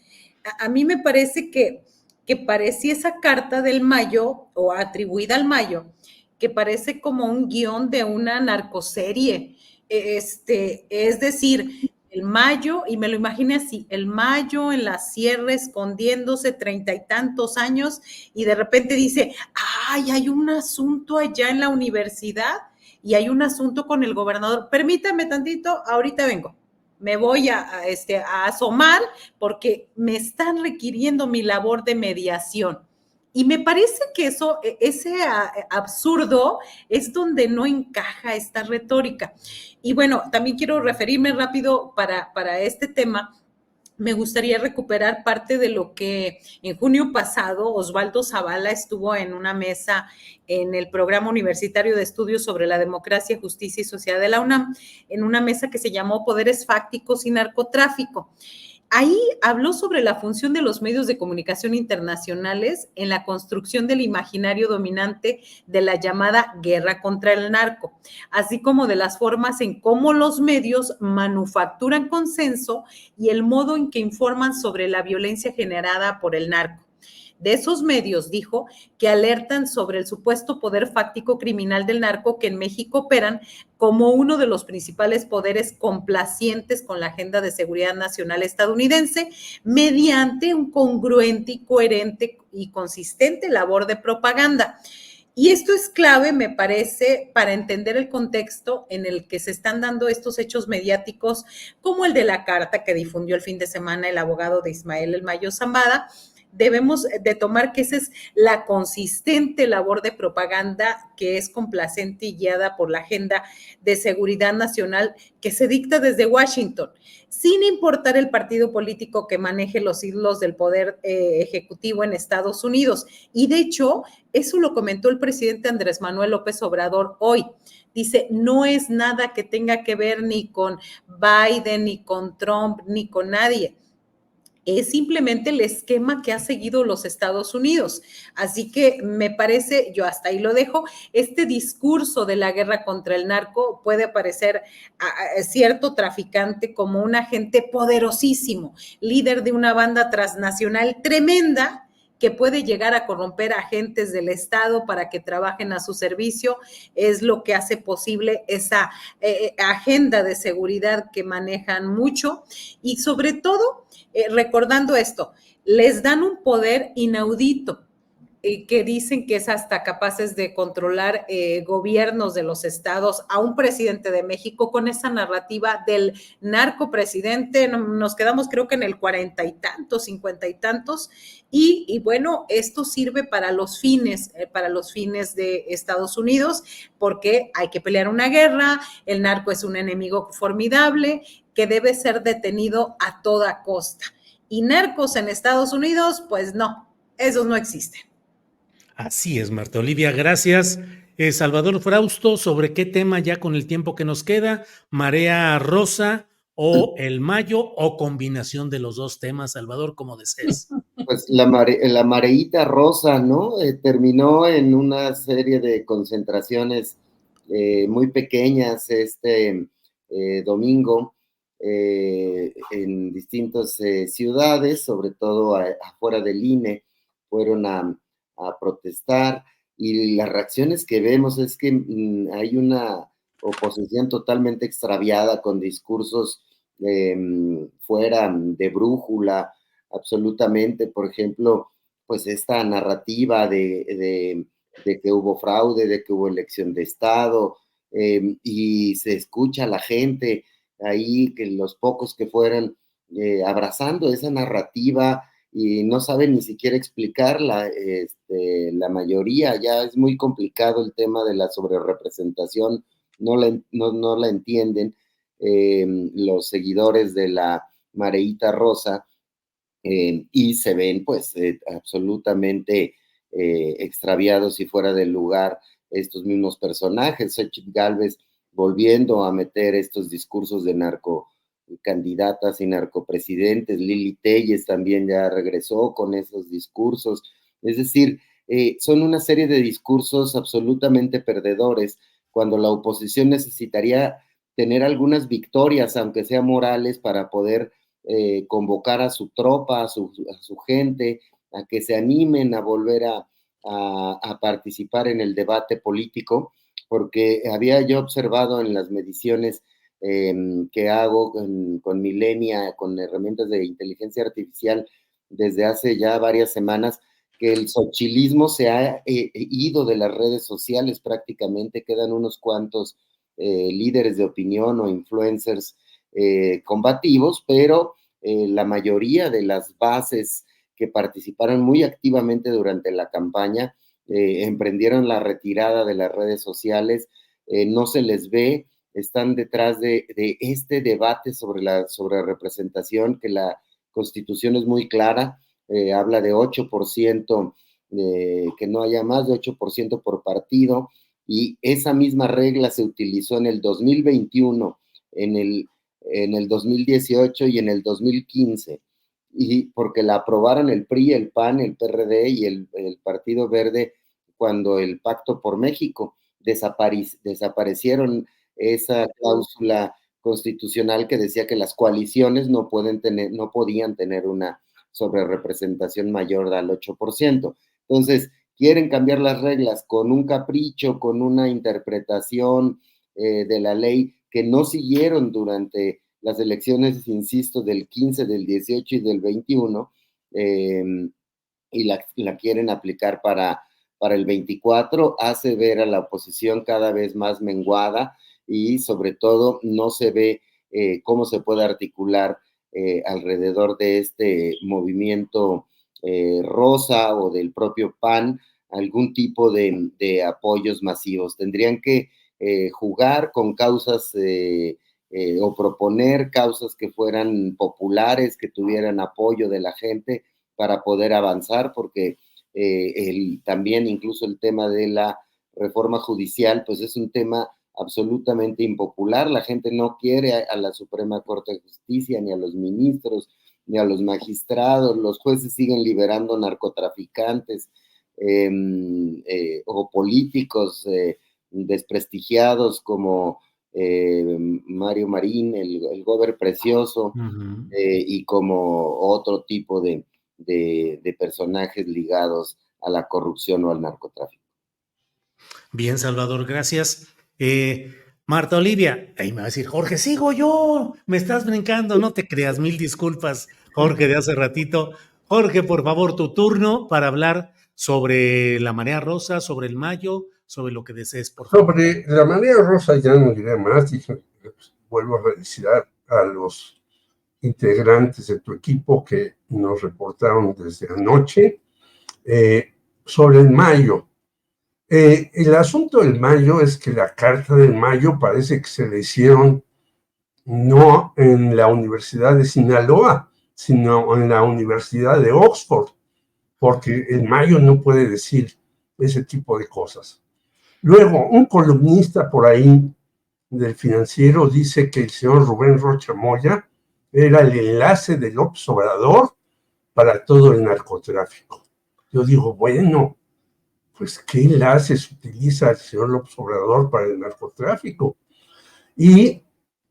A mí me parece que parecía esa carta del Mayo, o atribuida al Mayo, que parece como un guión de una narcoserie. Es decir, el Mayo, y me lo imaginé así, el Mayo en la sierra escondiéndose 30 y tantos años, y de repente dice, ¡ay, hay un asunto allá en la universidad! Y hay un asunto con el gobernador, permítame tantito, ahorita vengo, me voy a asomar porque me están requiriendo mi labor de mediación. Y me parece que ese absurdo es donde no encaja esta retórica. Y bueno, también quiero referirme rápido para este tema. Me gustaría recuperar parte de lo que en junio pasado Osvaldo Zavala estuvo en una mesa en el Programa Universitario de Estudios sobre la Democracia, Justicia y Sociedad de la UNAM, en una mesa que se llamó Poderes Fácticos y Narcotráfico. Ahí habló sobre la función de los medios de comunicación internacionales en la construcción del imaginario dominante de la llamada guerra contra el narco, así como de las formas en cómo los medios manufacturan consenso y el modo en que informan sobre la violencia generada por el narco. De esos medios, dijo, que alertan sobre el supuesto poder fáctico criminal del narco que en México operan como uno de los principales poderes complacientes con la agenda de seguridad nacional estadounidense mediante un congruente y coherente y consistente labor de propaganda. Y esto es clave, me parece, para entender el contexto en el que se están dando estos hechos mediáticos, como el de la carta que difundió el fin de semana el abogado de Ismael El Mayo Zambada. Debemos de tomar que esa es la consistente labor de propaganda que es complacente y guiada por la agenda de seguridad nacional que se dicta desde Washington, sin importar el partido político que maneje los hilos del poder ejecutivo en Estados Unidos. Y de hecho, eso lo comentó el presidente Andrés Manuel López Obrador hoy. Dice, no es nada que tenga que ver ni con Biden, ni con Trump, ni con nadie. Es simplemente el esquema que ha seguido los Estados Unidos. Así que me parece, yo hasta ahí lo dejo, este discurso de la guerra contra el narco puede parecer a cierto traficante como un agente poderosísimo, líder de una banda transnacional tremenda, que puede llegar a corromper a agentes del Estado para que trabajen a su servicio, es lo que hace posible esa agenda de seguridad que manejan mucho y sobre todo, recordando esto, les dan un poder inaudito que dicen que es hasta capaces de controlar gobiernos de los estados, a un presidente de México con esa narrativa del narcopresidente. Nos quedamos creo que en el 40 y tantos, 50 y tantos, y bueno, esto sirve para los fines de Estados Unidos, porque hay que pelear una guerra, el narco es un enemigo formidable que debe ser detenido a toda costa. Y narcos en Estados Unidos, pues no, esos no existen. Así es, Marta Olivia, gracias. Salvador Frausto, ¿sobre qué tema ya con el tiempo que nos queda? ¿Marea rosa o el Mayo o combinación de los dos temas? Salvador, como desees. Pues la mareíta rosa, ¿no? Terminó en una serie de concentraciones muy pequeñas este domingo en distintas ciudades, sobre todo afuera del INE, fueron a protestar, y las reacciones que vemos es que hay una oposición totalmente extraviada con discursos fuera de brújula, absolutamente. Por ejemplo, pues esta narrativa de que hubo fraude, de que hubo elección de Estado, y se escucha a la gente ahí, que los pocos que fueran abrazando esa narrativa, y no saben ni siquiera explicarla, la mayoría. Ya es muy complicado el tema de la sobrerepresentación, no la entienden los seguidores de la Mareíta Rosa, y se ven pues absolutamente extraviados y fuera del lugar estos mismos personajes. Xochitl Gálvez volviendo a meter estos discursos de narcocandidatas y narcopresidentes. Lili Téllez también ya regresó con esos discursos. Es decir, son una serie de discursos absolutamente perdedores, cuando la oposición necesitaría tener algunas victorias, aunque sean morales, para poder convocar a su tropa, a su gente, a que se animen a volver a participar en el debate político, porque había yo observado en las mediciones que hago con Milenia, con herramientas de inteligencia artificial desde hace ya varias semanas, que el xochilismo se ha ido de las redes sociales prácticamente. Quedan unos cuantos líderes de opinión o influencers combativos, pero la mayoría de las bases que participaron muy activamente durante la campaña emprendieron la retirada de las redes sociales. No se les ve, están detrás de este debate sobre la representación, que la Constitución es muy clara, habla de 8%, que no haya más de 8% por partido, y esa misma regla se utilizó en el 2021, en el 2018 y en el 2015, y porque la aprobaron el PRI, el PAN, el PRD y el Partido Verde, cuando el Pacto por México desaparecieron esa cláusula constitucional que decía que las coaliciones no podían tener una sobrerepresentación mayor al 8%. Entonces, quieren cambiar las reglas con un capricho, con una interpretación de la ley que no siguieron durante las elecciones, insisto, del 15, del 18 y del 21, y la quieren aplicar para el 24, hace ver a la oposición cada vez más menguada, y sobre todo no se ve cómo se puede articular alrededor de este movimiento rosa o del propio PAN algún tipo de apoyos masivos. Tendrían que jugar con causas o proponer causas que fueran populares, que tuvieran apoyo de la gente para poder avanzar, porque también incluso el tema de la reforma judicial, pues es un tema absolutamente impopular. La gente no quiere a la Suprema Corte de Justicia, ni a los ministros, ni a los magistrados. Los jueces siguen liberando narcotraficantes o políticos desprestigiados como Mario Marín, el gober precioso, y como otro tipo de personajes ligados a la corrupción o al narcotráfico. Bien, Salvador, gracias. Marta Olivia, ahí me va a decir, Jorge, sigo yo, me estás brincando, no te creas, mil disculpas, Jorge, de hace ratito. Jorge, por favor, tu turno para hablar sobre la marea rosa, sobre el mayo, sobre lo que desees, por favor. Sobre la marea rosa ya no diré más, vuelvo a felicitar a los integrantes de tu equipo que nos reportaron desde anoche. Sobre el mayo, el asunto del mayo es que la carta del mayo parece que se le hicieron no en la Universidad de Sinaloa, sino en la Universidad de Oxford, porque el mayo no puede decir ese tipo de cosas. Luego, un columnista por ahí del Financiero dice que el señor Rubén Rocha Moya era el enlace del López Obrador para todo el narcotráfico. Yo digo, bueno, pues, ¿qué enlaces utiliza el señor López Obrador para el narcotráfico? Y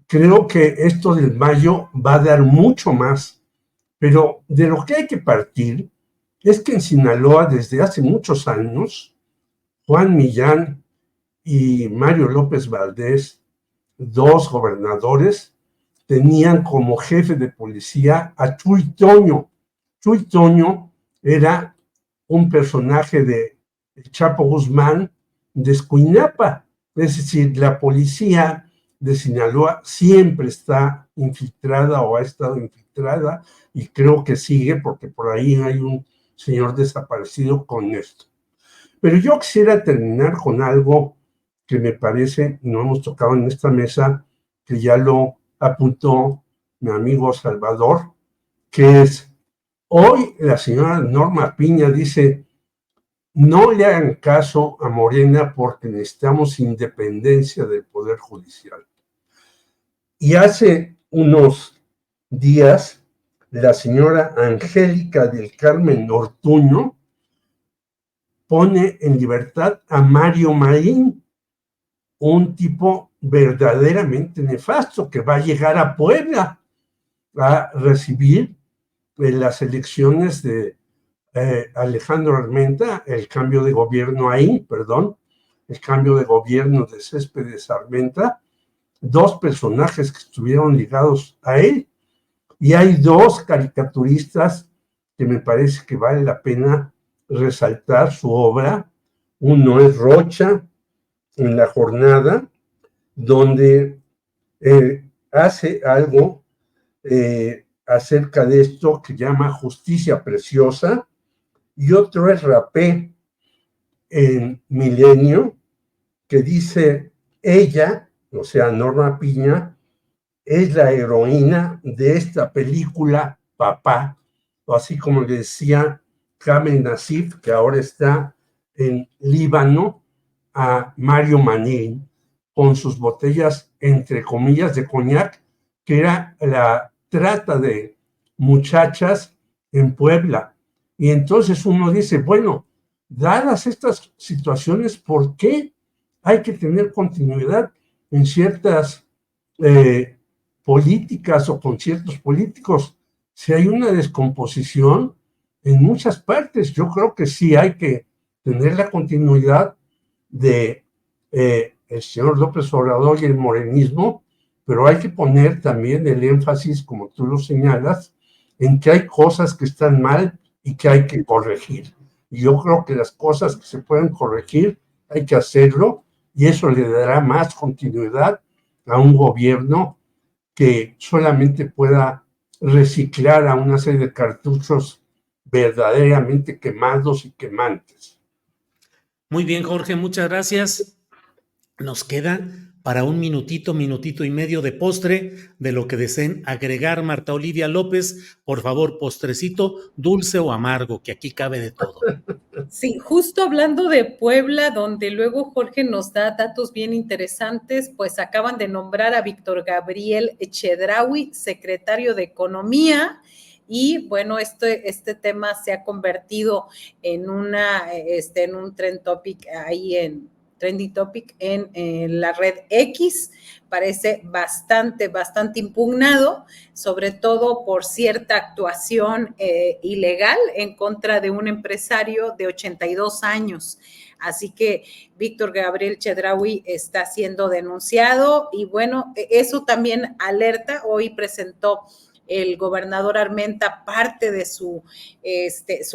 creo que esto del Mayo va a dar mucho más, pero de lo que hay que partir es que en Sinaloa desde hace muchos años, Juan Millán y Mario López Valdés, dos gobernadores, tenían como jefe de policía a Chuy Toño. Chuy Toño era un personaje de Chapo Guzmán de Escuinapa, es decir, la policía de Sinaloa siempre está infiltrada o ha estado infiltrada y creo que sigue porque por ahí hay un señor desaparecido con esto. Pero yo quisiera terminar con algo que me parece, no hemos tocado en esta mesa, que ya lo apuntó mi amigo Salvador, que es, hoy la señora Norma Piña dice, no le hagan caso a Morena porque necesitamos independencia del Poder Judicial. Y hace unos días, la señora Angélica del Carmen Ortuño pone en libertad a Mario Marín, un tipo verdaderamente nefasto que va a llegar a Puebla a recibir las elecciones de Alejandro Armenta, el cambio de gobierno de Céspedes Armenta, dos personajes que estuvieron ligados a él, y hay dos caricaturistas que me parece que vale la pena resaltar su obra. Uno es Rocha, en La Jornada, donde hace algo acerca de esto que llama Justicia Preciosa, y otro es Rapé, en Milenio, que dice, ella, o sea, Norma Piña, es la heroína de esta película Papá, o así como le decía Kamel Nassif, que ahora está en Líbano, a Mario Manín, con sus botellas, entre comillas, de coñac, que era la trata de muchachas en Puebla. Y entonces uno dice, bueno, dadas estas situaciones, ¿por qué hay que tener continuidad en ciertas políticas o con ciertos políticos? Si hay una descomposición en muchas partes, yo creo que sí hay que tener la continuidad de el señor López Obrador y el morenismo, pero hay que poner también el énfasis, como tú lo señalas, en que hay cosas que están mal y que hay que corregir. Y yo creo que las cosas que se pueden corregir hay que hacerlo, y eso le dará más continuidad a un gobierno que solamente pueda reciclar a una serie de cartuchos verdaderamente quemados y quemantes. Muy bien, Jorge, muchas gracias. Nos queda para un minutito y medio de postre de lo que deseen agregar. Marta Olivia López, por favor, postrecito, dulce o amargo, que aquí cabe de todo. Sí, justo hablando de Puebla, donde luego Jorge nos da datos bien interesantes, pues acaban de nombrar a Víctor Gabriel Chedraui, secretario de Economía, y bueno, este tema se ha convertido en un trend topic ahí trending topic en la red X. Parece bastante impugnado, sobre todo por cierta actuación ilegal en contra de un empresario de 82 años. Así que Víctor Gabriel Chedraui está siendo denunciado y bueno, eso también alerta. Hoy presentó el gobernador Armenta parte de su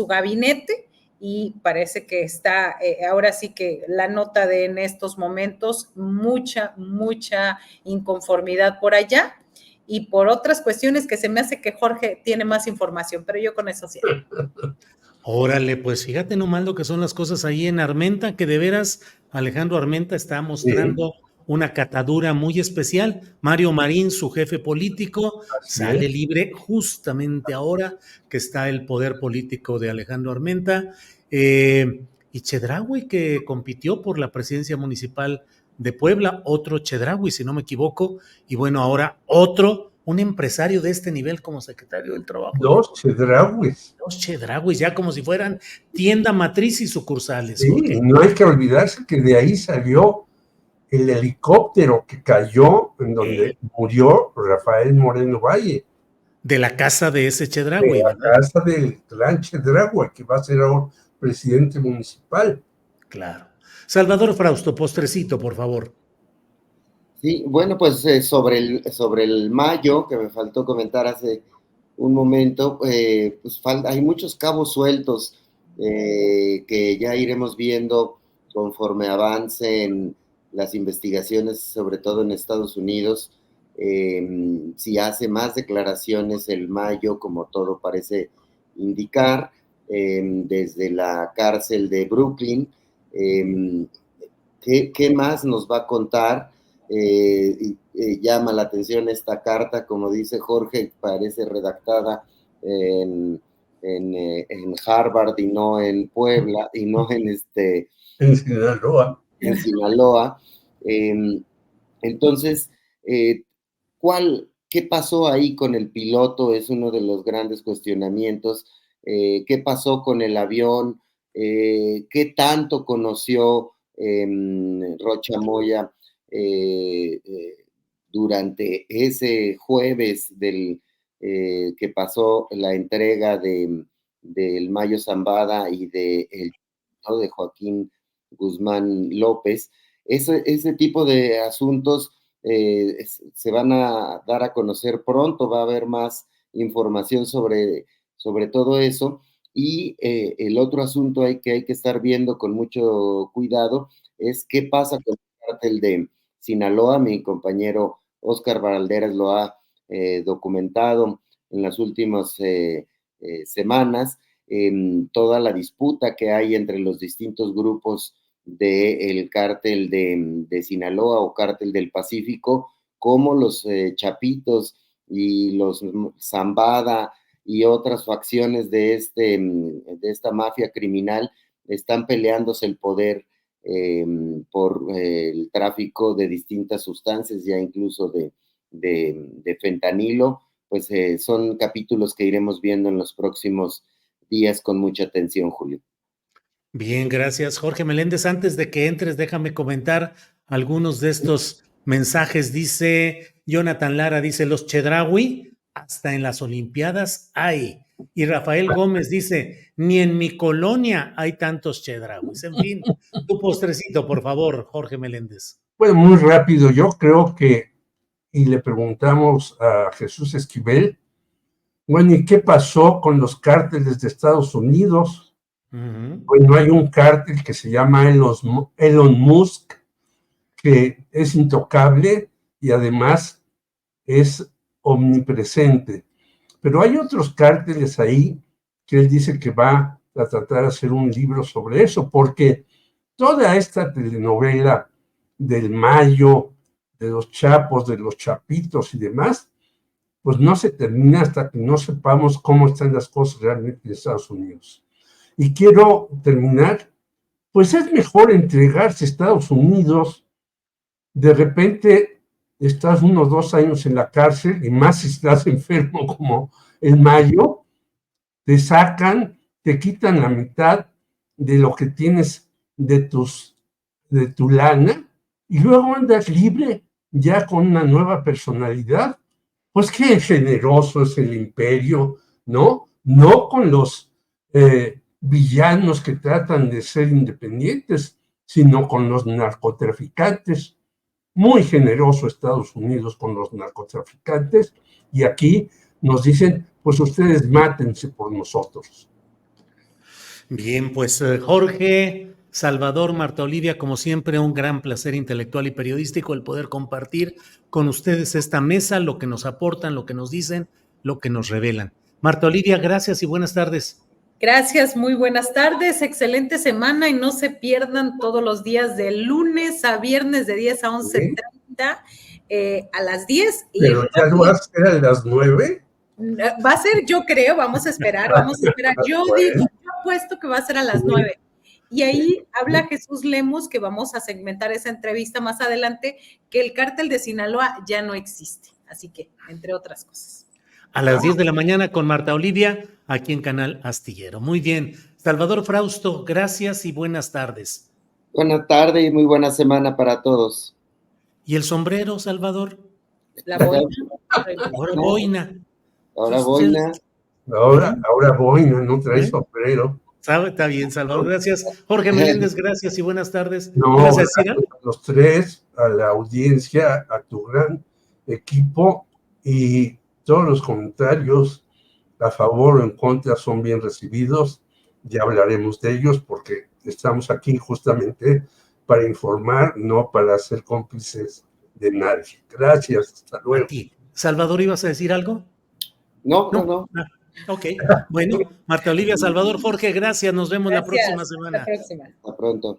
gabinete, y parece que está, ahora sí que la nota de en estos momentos, mucha inconformidad por allá, y por otras cuestiones que se me hace que Jorge tiene más información, pero yo con eso sí. Órale, pues fíjate nomás lo que son las cosas ahí en Armenta, que de veras Alejandro Armenta está mostrando una catadura muy especial. Mario Marín, su jefe político, sale libre justamente ahora que está el poder político de Alejandro Armenta. Y Chedraui, que compitió por la presidencia municipal de Puebla, otro Chedraui, si no me equivoco, y bueno, ahora otro, un empresario de este nivel como secretario del Trabajo. Dos Chedrauis. Dos Chedrauis, ya como si fueran tienda matriz y sucursales. Sí, Jorge. no hay que olvidarse que de ahí salió el helicóptero que cayó en donde murió Rafael Moreno Valle. De la casa de ese Chedraui, De la ¿verdad? casa del gran Chedraui, que va a ser ahora presidente municipal. Claro. Salvador Frausto, postrecito, por favor. Sí, bueno, pues sobre el mayo, que me faltó comentar hace un momento, pues hay muchos cabos sueltos que ya iremos viendo conforme avancen las investigaciones, sobre todo en Estados Unidos. Si hace más declaraciones el mayo, como todo parece indicar, desde la cárcel de Brooklyn. ¿Qué más nos va a contar? Llama la atención esta carta, como dice Jorge, parece redactada en Harvard y no en Puebla, y no en Sinaloa. En Sinaloa. Entonces, ¿qué pasó ahí con el piloto? Es uno de los grandes cuestionamientos. ¿Qué pasó con el avión? ¿Qué tanto conoció Rocha Moya durante ese jueves que pasó la entrega del Mayo Zambada y de Joaquín Guzmán López? Ese tipo de asuntos se van a dar a conocer pronto, va a haber más información sobre todo eso. Y el otro asunto que hay que estar viendo con mucho cuidado es qué pasa con el cártel de Sinaloa. Mi compañero Óscar Valderas lo ha documentado en las últimas semanas, toda la disputa que hay entre los distintos grupos del cártel de Sinaloa o cártel del Pacífico, como los Chapitos y los Zambada y otras facciones de esta mafia criminal están peleándose el poder por el tráfico de distintas sustancias, ya incluso de fentanilo. Pues son capítulos que iremos viendo en los próximos días con mucha atención, Julio. Bien, gracias, Jorge Meléndez. Antes de que entres, déjame comentar algunos de estos mensajes. Dice Jonathan Lara, dice, los Chedraui hasta en las Olimpiadas hay. Y Rafael Gómez dice, ni en mi colonia hay tantos Chedrauis. En fin, tu postrecito, por favor, Jorge Meléndez. Bueno, muy rápido, yo creo que, y le preguntamos a Jesús Esquivel, bueno, ¿y qué pasó con los cárteles de Estados Unidos? Bueno, hay un cártel que se llama Elon Musk, que es intocable y además es omnipresente. Pero hay otros cárteles ahí que él dice que va a tratar de hacer un libro sobre eso, porque toda esta telenovela del Mayo, de los Chapos, de los Chapitos y demás, pues no se termina hasta que no sepamos cómo están las cosas realmente en Estados Unidos. Y quiero terminar, pues es mejor entregarse a Estados Unidos. De repente estás 1 o 2 años en la cárcel, y más si estás enfermo como el Mayo, te sacan, te quitan la mitad de lo que tienes de tu lana, y luego andas libre, ya con una nueva personalidad. Pues qué generoso es el imperio, ¿no? No con los villanos que tratan de ser independientes, sino con los narcotraficantes. Muy generoso Estados Unidos con los narcotraficantes, y aquí nos dicen, pues ustedes mátense por nosotros. Bien, pues Jorge, Salvador, Marta Olivia, como siempre, un gran placer intelectual y periodístico el poder compartir con ustedes esta mesa, lo que nos aportan, lo que nos dicen, lo que nos revelan. Marta Olivia, gracias y buenas tardes. Gracias, muy buenas tardes, excelente semana y no se pierdan todos los días de lunes a viernes de 10 a 11:30 a las 10. ¿Pero ya lo vas a hacer a las 9? Va a ser, yo creo, vamos a esperar. Yo digo, yo apuesto que va a ser a las 9. Y ahí habla Jesús Lemus, que vamos a segmentar esa entrevista más adelante, que el cártel de Sinaloa ya no existe. Así que, entre otras cosas. A las 10 de la mañana con Marta Olivia, aquí en Canal Astillero. Muy bien. Salvador Frausto, gracias y buenas tardes. Buenas tardes y muy buena semana para todos. ¿Y el sombrero, Salvador? La boina. Ahora boina. Ahora boina. Ahora boina, no trae sombrero. Está bien, Salvador, gracias. Jorge Meléndez, gracias y buenas tardes. No, ¿Ibas a decir algo? a los tres, a la audiencia, a tu gran equipo, y todos los comentarios a favor o en contra son bien recibidos. Ya hablaremos de ellos porque estamos aquí justamente para informar, no para ser cómplices de nadie. Gracias, hasta luego. A ti. Salvador, ¿ibas a decir algo? No. Ah, ok, bueno, Marta Olivia, Salvador, Jorge, gracias, nos vemos la próxima semana. Hasta la próxima. Hasta pronto.